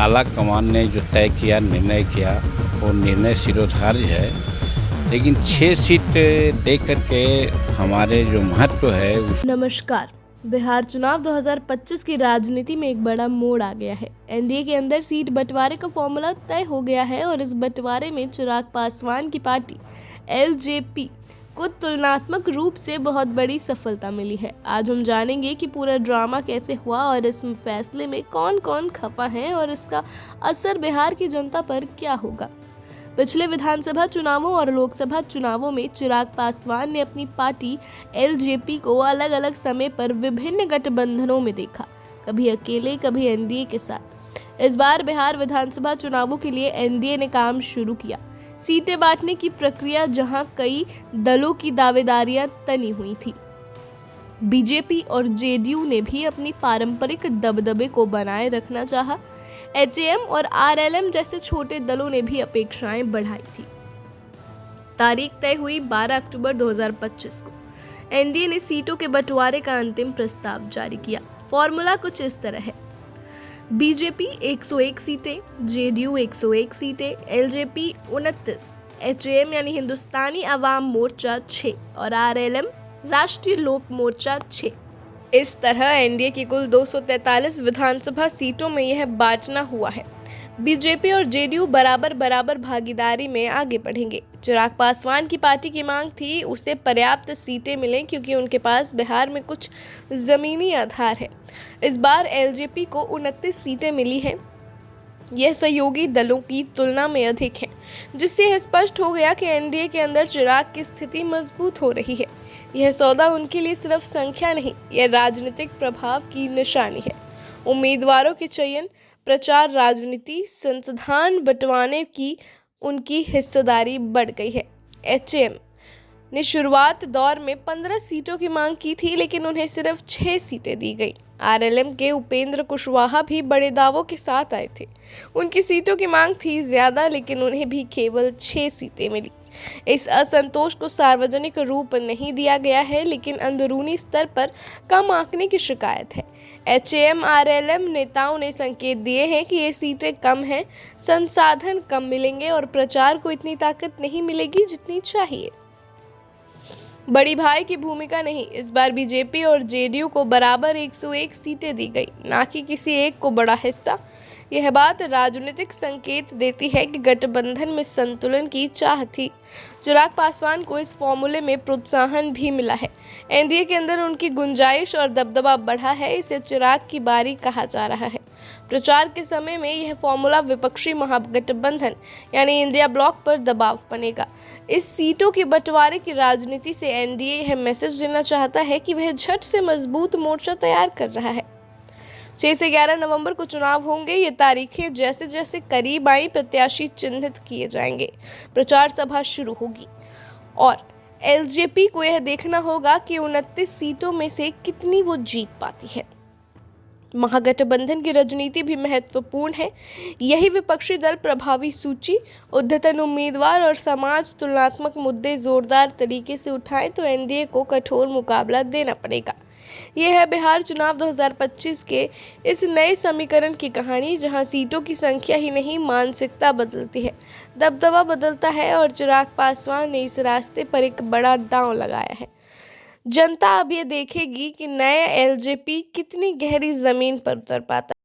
आला कमान ने जो तय किया, निर्णय किया, वो निर्णय शिरोधार्य है। लेकिन 6 सीट लेकर के हमारे जो महत्व है उस नमस्कार। बिहार चुनाव 2025 की राजनीति में एक बड़ा मोड़ आ गया है। एनडीए के अंदर सीट बंटवारे का फॉर्मूला तय हो गया है और इस बंटवारे में चिराग पासवान की पार्टी एलजेपी को तुलनात्मक रूप से बहुत बड़ी सफलता मिली है। आज हम जानेंगे कि पूरा ड्रामा कैसे हुआ और इस फैसले में कौन कौन खफा है और इसका असर बिहार की जनता पर क्या होगा। पिछले विधानसभा चुनावों और लोकसभा चुनावों में चिराग पासवान ने अपनी पार्टी एलजेपी को अलग अलग समय पर विभिन्न गठबंधनों में देखा, कभी अकेले, कभी एनडीए के साथ। इस बार बिहार विधानसभा चुनावों के लिए एनडीए ने काम शुरू किया। सीटें बांटने की प्रक्रिया जहां कई दलों की दावेदारियां तनी हुई थी, बीजेपी और जेडीयू ने भी अपनी पारंपरिक दबदबे को बनाए रखना चाहा। एचएएम और आरएलएम जैसे छोटे दलों ने भी अपेक्षाएं बढ़ाई थी। तारीख तय हुई 12 अक्टूबर 2025 को। एनडीए ने सीटों के बंटवारे का अंतिम प्रस्ताव जारी किया। फॉर्मूला कुछ इस तरह है: बीजेपी 101 सीटें, जेडीयू 101 सीटें, एलजेपी 29, एचएएम यानी हिंदुस्तानी अवाम मोर्चा 6 और आरएलएम राष्ट्रीय लोक मोर्चा 6। इस तरह एनडीए की कुल 243 विधानसभा सीटों में यह बांटना हुआ है। बीजेपी और जेडीयू बराबर बराबर भागीदारी में आगे बढ़ेंगे। चिराग पासवान की पार्टी की मांग थी उसे पर्याप्त सीटें मिलें क्योंकि उनके पास बिहार में कुछ जमीनी आधार है। इस बार एलजेपी को 29 सीटें मिली हैं। यह सहयोगी दलों की तुलना में अधिक है, जिससे यह स्पष्ट हो गया कि एनडीए के अंदर चिराग की स्थिति मजबूत हो रही है। यह सौदा उनके लिए सिर्फ संख्या नहीं, यह राजनीतिक प्रभाव की निशानी है। उम्मीदवारों के चयन, प्रचार, राजनीति, संसदीय बंटवारे की उनकी हिस्सेदारी बढ़ गई है। एचएम ने शुरुआत दौर में 15 सीटों की मांग की थी, लेकिन उन्हें सिर्फ 6 सीटें दी गई। आरएलएम के उपेंद्र कुशवाहा भी बड़े दावों के साथ आए थे। उनकी सीटों की मांग थी ज्यादा, लेकिन उन्हें भी केवल 6 सीटें मिली। इस असंतोष को सार्वजनिक रूप नहीं दिया गया है, लेकिन अंदरूनी स्तर पर कम आंकने की शिकायत है। एचएएम आरएलएम नेताओं ने संकेत दिए हैं कि ये सीटें कम हैं, संसाधन कम मिलेंगे और प्रचार को इतनी ताकत नहीं मिलेगी जितनी चाहिए। बड़ी भाई की भूमिका नहीं, इस बार बीजेपी और जेडीयू को बराबर 101 सीटें दी गई, ना कि किसी एक को बड़ा हिस्सा। यह बात राजनीतिक संकेत देती है कि गठबंधन में संतुलन की चाह थी। चिराग पासवान को इस फॉर्मूले में प्रोत्साहन भी मिला है। एनडीए के अंदर उनकी गुंजाइश और दबदबा बढ़ा है। इसे चिराग की बारी कहा जा रहा है। प्रचार के समय में यह फॉर्मूला विपक्षी महागठबंधन यानी इंडिया ब्लॉक पर दबाव बनेगा। इस सीटों के बंटवारे की राजनीति से एनडीए यह मैसेज देना चाहता है कि वह झट से मजबूत मोर्चा तैयार कर रहा है। 6 से 11 नवंबर को चुनाव होंगे। ये तारीखें जैसे जैसे करीब आई, प्रत्याशी चिन्हित किए जाएंगे, प्रचार सभा शुरू होगी और एलजेपी को यह देखना होगा कि 29 सीटों में से कितनी वो जीत पाती है। महागठबंधन की राजनीति भी महत्वपूर्ण है। यही विपक्षी दल प्रभावी सूची, उद्यतन उम्मीदवार और समाज तुलनात्मक मुद्दे जोरदार तरीके से उठाएं तो एनडीए को कठोर मुकाबला देना पड़ेगा। यह है बिहार चुनाव 2025 के इस नए समीकरण की कहानी, जहां सीटों की संख्या ही नहीं, मानसिकता बदलती है, दबदबा बदलता है और चिराग पासवान ने इस रास्ते पर एक बड़ा दांव लगाया है। जनता अब ये देखेगी कि नया एलजेपी कितनी गहरी जमीन पर उतर पाता है।